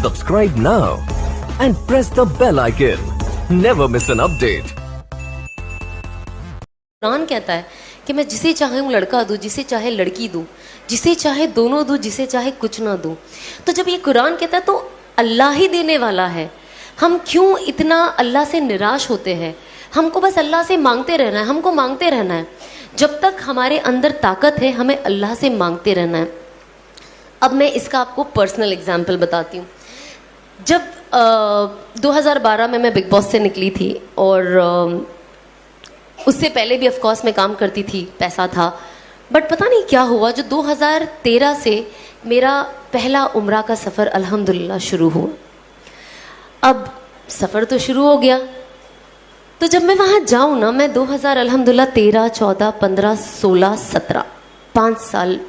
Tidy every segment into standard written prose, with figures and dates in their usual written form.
Subscribe now and press the bell icon. Never miss an update. Quran कहता है कि मैं जिसे चाहे हूँ लड़का दूँ, जिसे चाहे लड़की दूँ, जिसे चाहे दोनों दूँ, जिसे चाहे कुछ ना दूँ। तो जब ये कुरान कहता है तो अल्लाह ही देने वाला है। हम क्यों इतना अल्लाह से निराश होते हैं? हमको बस अल्लाह से मांगते रहना है, हमको मांगते रहना है। जब तक हमारे अंदर ताकत है हमें अल्लाह से मांगते रहना है। अब मैं इसका आपको पर्सनल एग्जाम्पल बताती हूँ। जब 2012 में मैं बिग बॉस से निकली थी और उससे पहले भी ऑफ कोर्स मैं काम करती थी, पैसा था, बट पता नहीं क्या हुआ, जो 2013 से मेरा पहला उम्रा का सफ़र अल्हम्दुलिल्लाह शुरू हुआ। अब सफ़र तो शुरू हो गया, तो जब मैं वहाँ जाऊँ ना, मैं 2000 अल्हम्दुलिल्लाह 13, 14, 15, 16, 17 5 साल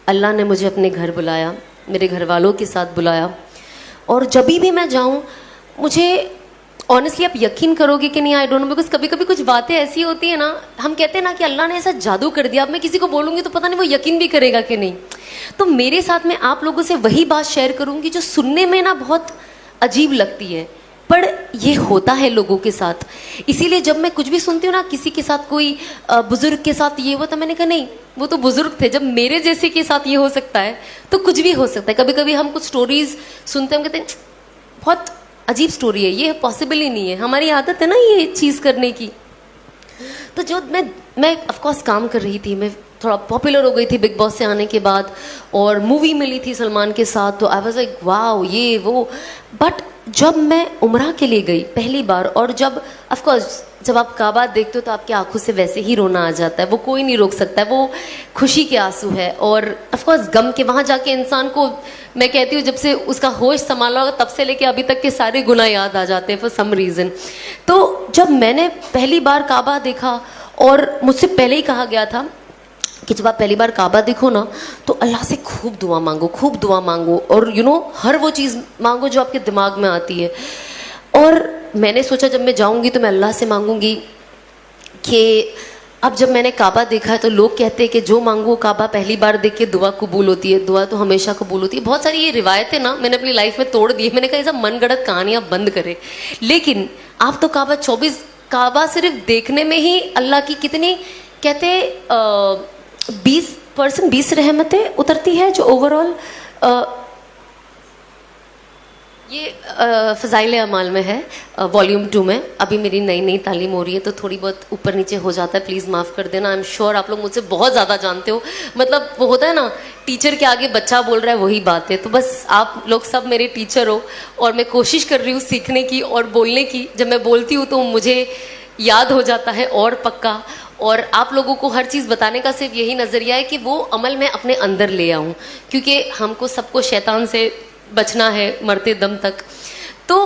अल्लाह ने मुझे अपने घर बुलाया, मेरे घर वालों के साथ बुलाया। और जब भी मैं जाऊँ, मुझे ऑनेस्टली आप यकीन करोगे कि नहीं, आई डोंट नो, बिकॉज कभी कभी कुछ बातें ऐसी होती है ना, हम कहते हैं ना कि अल्लाह ने ऐसा जादू कर दिया। अब मैं किसी को बोलूँगी तो पता नहीं वो यकीन भी करेगा कि नहीं। तो मेरे साथ में आप लोगों से वही बात शेयर करूँगी जो सुनने में ना बहुत अजीब लगती है, पर ये होता है लोगों के साथ। इसीलिए जब मैं कुछ भी सुनती हूँ ना, किसी के साथ, कोई बुजुर्ग के साथ ये हुआ, तो मैंने कहा नहीं, वो तो बुजुर्ग थे, जब मेरे जैसे के साथ ये हो सकता है तो कुछ भी हो सकता है। कभी कभी हम कुछ स्टोरीज सुनते हैं, हम कहते हैं बहुत अजीब स्टोरी है, ये पॉसिबल ही नहीं है। हमारी आदत है ना ये चीज़ करने की। तो जो मैं ऑफकोर्स काम कर रही थी, मैं थोड़ा पॉपुलर हो गई थी बिग बॉस से आने के बाद, और मूवी मिली थी सलमान के साथ, तो आई वाज लाइक वाओ ये वो। बट जब मैं उम्रा के लिए गई पहली बार, और जब ऑफकोर्स जब आप काबा देखते हो तो आपकी आंखों से वैसे ही रोना आ जाता है, वो कोई नहीं रोक सकता है, वो खुशी के आंसू है। और ऑफकोर्स गम के, वहाँ जाके इंसान को, मैं कहती हूँ, जब से उसका होश संभाला होगा तब से लेके अभी तक के सारे गुनाह याद आ जाते हैं फॉर सम रीज़न। तो जब मैंने पहली बार काबा देखा, और मुझसे पहले ही कहा गया था कि जब आप पहली बार काबा देखो ना, तो अल्लाह से खूब दुआ मांगो, खूब दुआ मांगो, और हर वो चीज़ मांगो जो आपके दिमाग में आती है। और मैंने सोचा जब मैं जाऊंगी तो मैं अल्लाह से मांगूंगी कि अब जब मैंने काबा देखा है तो लोग कहते हैं कि जो मांगो काबा पहली बार देख के दुआ कबूल होती है, दुआ तो हमेशा कबूल होती है। बहुत सारी ये रिवायतें ना मैंने अपनी लाइफ में तोड़ दी है। मैंने कहा ये सब मनगढ़ंत कहानियाँ बंद करें, लेकिन आप तो काबा सिर्फ देखने में ही अल्लाह की कितनी, कहते 20 रहमतें उतरती है, जो ओवरऑल ये फ़ज़ाइल अमाल में है, वॉल्यूम 2 में। अभी मेरी नई तालीम हो रही है तो थोड़ी बहुत ऊपर नीचे हो जाता है, प्लीज़ माफ़ कर देना। आई एम श्योर आप लोग मुझसे बहुत ज़्यादा जानते हो, मतलब वो होता है ना, टीचर के आगे बच्चा बोल रहा है, वही बात है। तो बस आप लोग सब मेरे टीचर हो, और मैं कोशिश कर रही हूँ सीखने की और बोलने की। जब मैं बोलती हूँ तो मुझे याद हो जाता है और पक्का। और आप लोगों को हर चीज़ बताने का सिर्फ यही नज़रिया है कि वो अमल मैं अपने अंदर ले आऊँ, क्योंकि हमको सबको शैतान से बचना है मरते दम तक। तो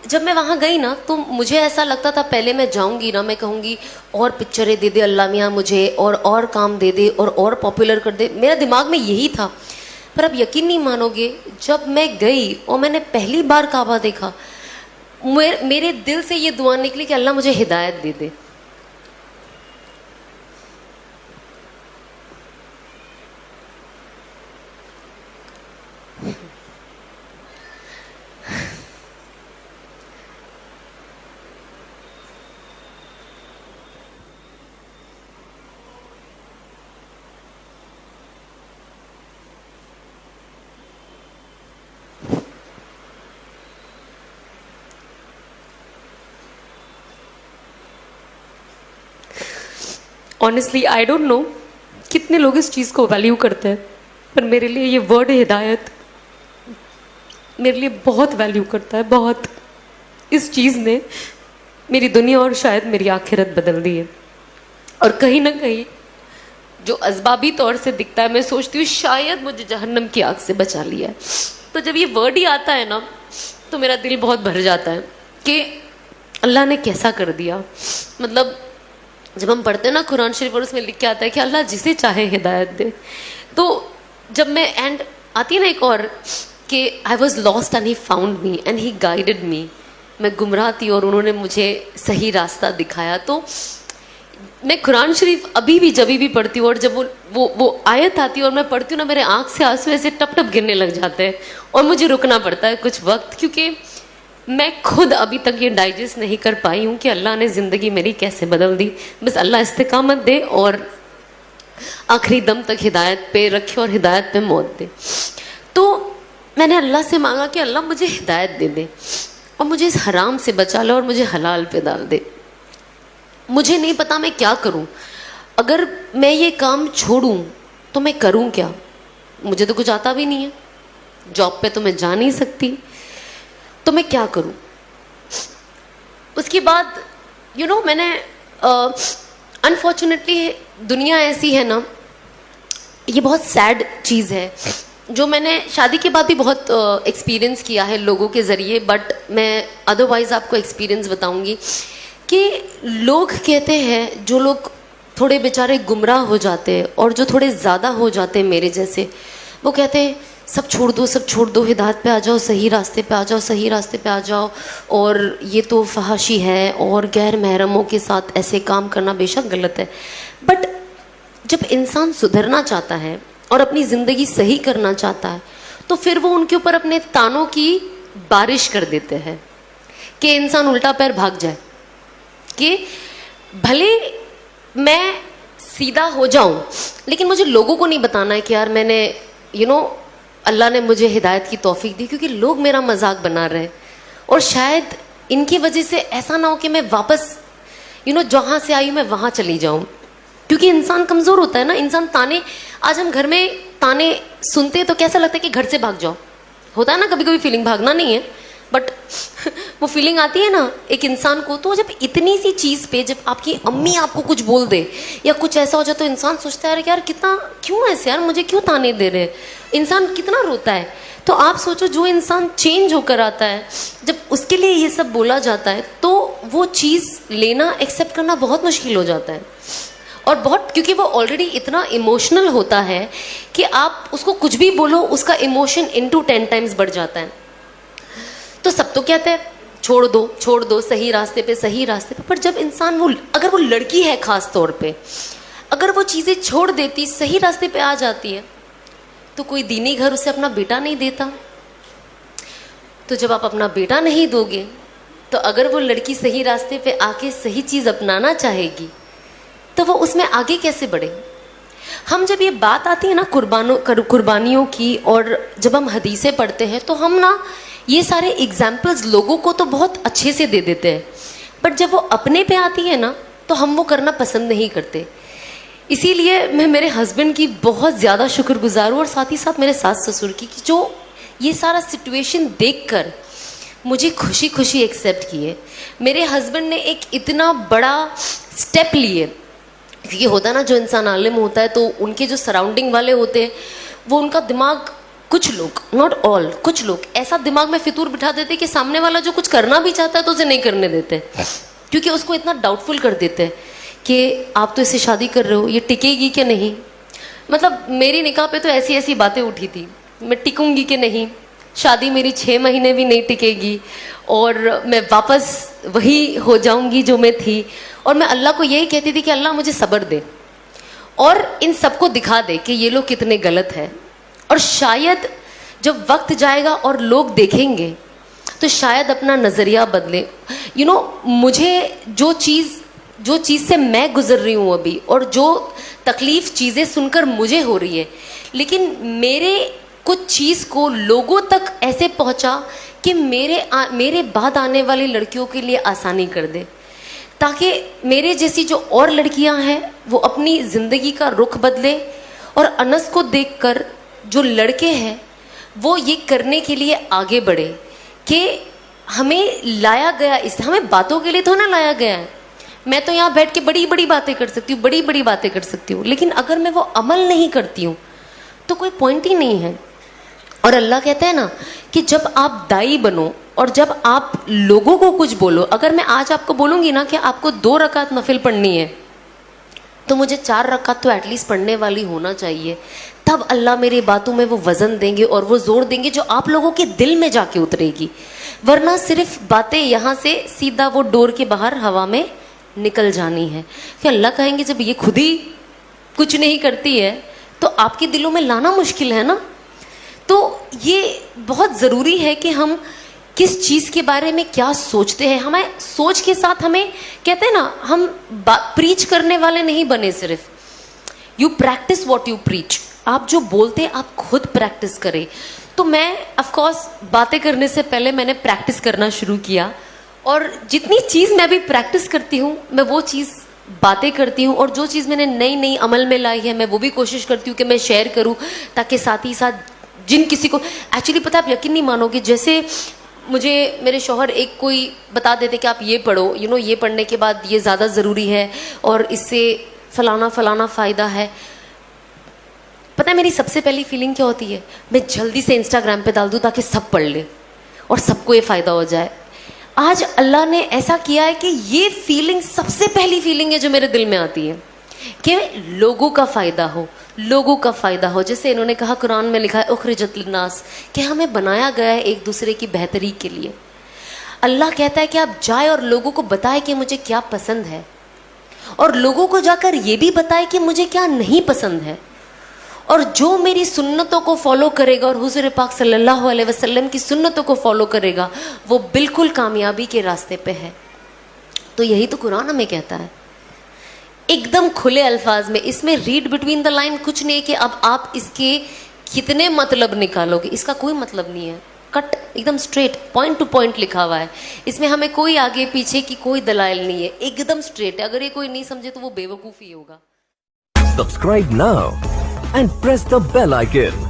जब मैं वहाँ गई ना, तो मुझे ऐसा लगता था, पहले मैं जाऊँगी ना, मैं कहूँगी और पिक्चरें दे दे अल्लाह मियाँ मुझे, और काम दे दे, और पॉपुलर कर दे। मेरा दिमाग में यही था। पर अब यकीन नहीं मानोगे, जब मैं गई और मैंने पहली बार काबा देखा, मेरे दिल से ये दुआ निकली कि अल्लाह मुझे हिदायत दे दे। ऑनेस्टली आई डोंट नो कितने लोग इस चीज़ को वैल्यू करते हैं, पर मेरे लिए ये वर्ड हिदायत मेरे लिए बहुत वैल्यू करता है, बहुत। इस चीज़ ने मेरी दुनिया और शायद मेरी आखिरत बदल दी है। और कहीं ना कहीं जो असबाबी तौर से दिखता है, मैं सोचती हूँ शायद मुझे जहन्नम की आग से बचा लिया है। तो जब ये वर्ड ही आता है ना, तो मेरा दिल बहुत भर जाता है कि अल्लाह ने कैसा कर दिया। मतलब जब हम पढ़ते हैं ना कुरान शरीफ, और उसमें लिख के आता है कि अल्लाह जिसे चाहे हिदायत दे। तो जब मैं एंड आती है ना एक और, कि I was lost and he found me and he guided मी, मैं गुमराह थी और उन्होंने मुझे सही रास्ता दिखाया। तो मैं कुरान शरीफ अभी भी जब भी पढ़ती हूँ और जब वो आयत आती है और मैं पढ़ती हूँ ना, मेरे आंख से आंसू ऐसे टप टप गिरने लग जाते हैं और मुझे रुकना पड़ता है कुछ वक्त, क्योंकि मैं खुद अभी तक ये डाइजेस्ट नहीं कर पाई हूँ कि अल्लाह ने ज़िंदगी मेरी कैसे बदल दी। बस अल्लाह इस्तिकामत दे और आखिरी दम तक हिदायत पे रखे और हिदायत पे मौत दे। तो मैंने अल्लाह से मांगा कि अल्लाह मुझे हिदायत दे दे और मुझे इस हराम से बचा ले और मुझे हलाल पे डाल दे। मुझे नहीं पता मैं क्या करूं। अगर मैं ये काम छोड़ूं तो मैं करूं क्या? मुझे तो कुछ आता भी नहीं है, जॉब पे तो मैं जा नहीं सकती, तो मैं क्या करूं? उसके बाद मैंने अनफॉर्चुनेटली दुनिया ऐसी है ना, ये बहुत सैड चीज़ है जो मैंने शादी के बाद भी बहुत एक्सपीरियंस किया है लोगों के ज़रिए, बट मैं अदरवाइज़ आपको एक्सपीरियंस बताऊंगी कि लोग कहते हैं, जो लोग थोड़े बेचारे गुमराह हो जाते हैं और जो थोड़े ज़्यादा हो जाते हैं मेरे जैसे, वो कहते हैं सब छोड़ दो, सब छोड़ दो, हिदायत पे आ जाओ, सही रास्ते पे आ जाओ, सही रास्ते पे आ जाओ, और ये तो फहाशी है और गैर महरमों के साथ ऐसे काम करना बेशक गलत है। बट जब इंसान सुधरना चाहता है और अपनी ज़िंदगी सही करना चाहता है तो फिर वो उनके ऊपर अपने तानों की बारिश कर देते हैं कि इंसान उल्टा पैर भाग जाए, कि भले मैं सीधा हो जाऊं लेकिन मुझे लोगों को नहीं बताना है कि यार मैंने अल्लाह ने मुझे हिदायत की तौफीक दी, क्योंकि लोग मेरा मजाक बना रहे हैं और शायद इनकी वजह से ऐसा ना हो कि मैं वापस जहाँ से आई मैं वहाँ चली जाऊँ, क्योंकि इंसान कमज़ोर होता है ना। इंसान ताने, आज हम घर में ताने सुनते हैं तो कैसा लगता है कि घर से भाग जाओ, होता है ना कभी कभी फीलिंग, भागना नहीं है बट वो फीलिंग आती है ना एक इंसान को। तो जब इतनी सी चीज़ पे जब आपकी अम्मी आपको कुछ बोल दे या कुछ ऐसा हो जाए तो इंसान सोचता है यार कितना, क्यों ऐसे यार, मुझे क्यों ताने दे रहे हैं, इंसान कितना रोता है। तो आप सोचो जो इंसान चेंज होकर आता है, जब उसके लिए ये सब बोला जाता है तो वो चीज़ लेना, एक्सेप्ट करना बहुत मुश्किल हो जाता है। और बहुत, क्योंकि वो ऑलरेडी इतना इमोशनल होता है कि आप उसको कुछ भी बोलो उसका इमोशन इनटू 10 टाइम्स बढ़ जाता है। तो सब तो कहते हैं छोड़ दो, सही रास्ते पे, सही रास्ते पे। पर जब इंसान अगर वो लड़की है खास तौर पे, अगर वो चीज़ें छोड़ देती, सही रास्ते पे आ जाती है, तो कोई दीनी घर उसे अपना बेटा नहीं देता। तो जब आप अपना बेटा नहीं दोगे तो अगर वो लड़की सही रास्ते पे आके सही चीज़ अपनाना चाहेगी तो वो उसमें आगे कैसे बढ़े? हम जब ये बात आती है ना कुर्बानियों की, और जब हम हदीसें पढ़ते हैं तो हम ना ये सारे एग्जाम्पल्स लोगों को तो बहुत अच्छे से दे देते हैं, बट जब वो अपने पे आती है ना तो हम वो करना पसंद नहीं करते। इसीलिए मैं मेरे हस्बैंड की बहुत ज़्यादा शुक्रगुजार हूँ और साथ ही साथ मेरे सास ससुर की, कि जो ये सारा सिचुएशन देखकर मुझे खुशी खुशी एक्सेप्ट किए। मेरे हस्बैंड ने एक इतना बड़ा स्टेप लिए, क्योंकि होता ना जो इंसान आलिम होता है तो उनके जो सराउंडिंग वाले होते हैं वो उनका दिमाग, कुछ लोग, नॉट ऑल, कुछ लोग ऐसा दिमाग में फितूर बिठा देते कि सामने वाला जो कुछ करना भी चाहता है तो उसे नहीं करने देते, क्योंकि उसको इतना डाउटफुल कर देते हैं कि आप तो इससे शादी कर रहे हो, ये टिकेगी कि नहीं। मतलब मेरी निकाह पे तो ऐसी ऐसी बातें उठी थी, मैं टिकूंगी कि नहीं, शादी मेरी 6 महीने भी नहीं टिकेगी और मैं वापस वही हो जाऊंगी जो मैं थी। और मैं अल्लाह को यही कहती थी कि अल्लाह मुझे सब्र दे और इन सबको दिखा दे कि ये लोग कितने गलत हैं, और शायद जब वक्त जाएगा और लोग देखेंगे तो शायद अपना नज़रिया बदले। मुझे जो चीज़ से मैं गुजर रही हूँ अभी, और जो तकलीफ़ चीज़ें सुनकर मुझे हो रही है, लेकिन मेरे कुछ चीज़ को लोगों तक ऐसे पहुँचा कि मेरे बाद आने वाली लड़कियों के लिए आसानी कर दे, ताकि मेरे जैसी जो और लड़कियां हैं वो अपनी ज़िंदगी का रुख बदले, और अनस को देखकर जो लड़के हैं वो ये करने के लिए आगे बढ़े कि हमें लाया गया, इस हमें बातों के लिए तो ना लाया गया है। मैं तो यहाँ बैठ के बड़ी बड़ी बातें कर सकती हूँ, बड़ी बड़ी बातें कर सकती हूँ, लेकिन अगर मैं वो अमल नहीं करती हूँ तो कोई पॉइंट ही नहीं है। और अल्लाह कहता है ना कि जब आप दाई बनो और जब आप लोगों को कुछ बोलो, अगर मैं आज आपको बोलूँगी ना कि आपको 2 रकात नफिल पढ़नी है तो मुझे 4 रकात तो एटलीस्ट पढ़ने वाली होना चाहिए, तब अल्लाह मेरी बातों में वो वज़न देंगे और वो जोर देंगे जो आप लोगों के दिल में जाके उतरेगी। वरना सिर्फ बातें यहाँ से सीधा वो डोर के बाहर हवा में निकल जानी है। फिर अल्लाह कहेंगे जब ये खुद ही कुछ नहीं करती है तो आपके दिलों में लाना मुश्किल है ना। तो ये बहुत ज़रूरी है कि हम किस चीज़ के बारे में क्या सोचते हैं। हमें सोच के साथ हमें कहते हैं ना, हम प्रीच करने वाले नहीं बने, सिर्फ you practice what you preach. आप जो बोलते हैं आप खुद प्रैक्टिस करें। तो मैं ऑफ कोर्स बातें करने से पहले मैंने प्रैक्टिस करना शुरू किया, और जितनी चीज़ मैं अभी प्रैक्टिस करती हूँ मैं वो चीज़ बातें करती हूँ, और जो चीज़ मैंने नई नई अमल में लाई है मैं वो भी कोशिश करती हूँ कि मैं शेयर करूँ, ताकि साथ ही साथ जिन किसी को एक्चुअली पता, आप यकीन नहीं मानोगे, जैसे मुझे मेरे शौहर एक कोई बता देते कि आप ये पढ़ो, ये पढ़ने के बाद ये ज़्यादा ज़रूरी है और इससे फलाना फलाना फ़ायदा है। पता है मेरी सबसे पहली फीलिंग क्या होती है? मैं जल्दी से इंस्टाग्राम पे डाल दूँ ताकि सब पढ़ ले और सबको ये फ़ायदा हो जाए। आज अल्लाह ने ऐसा किया है कि ये फीलिंग सबसे पहली फीलिंग है जो मेरे दिल में आती है कि लोगों का फ़ायदा हो, लोगों का फ़ायदा हो। जैसे इन्होंने कहा, कुरान में लिखा है उखरिजत लिन्नास, कि हमें बनाया गया है एक दूसरे की बेहतरी के लिए। अल्लाह कहता है कि आप जाए और लोगों को बताए कि मुझे क्या पसंद है, और लोगों को जाकर ये भी बताए कि मुझे क्या नहीं पसंद है। और जो मेरी सुन्नतों को फॉलो करेगा और हुज़ूर पाक सल्लल्लाहु अलैहि वसल्लम की सुन्नतों को फॉलो करेगा, वो बिल्कुल कामयाबी के रास्ते पे है। तो यही तो कुरान हमें कहता है एकदम खुले अल्फाज में। इसमें रीड बिटवीन द लाइन कुछ नहीं है कि अब आप इसके कितने मतलब निकालोगे, इसका कोई मतलब नहीं है। कट एकदम स्ट्रेट पॉइंट टू पॉइंट लिखा हुआ है। इसमें हमें कोई आगे पीछे की कोई दलाइल नहीं है, एकदम स्ट्रेट है। अगर ये कोई नहीं समझे तो वो बेवकूफ़ी होगा। Subscribe now and press the bell icon.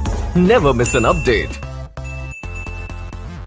Never miss an update.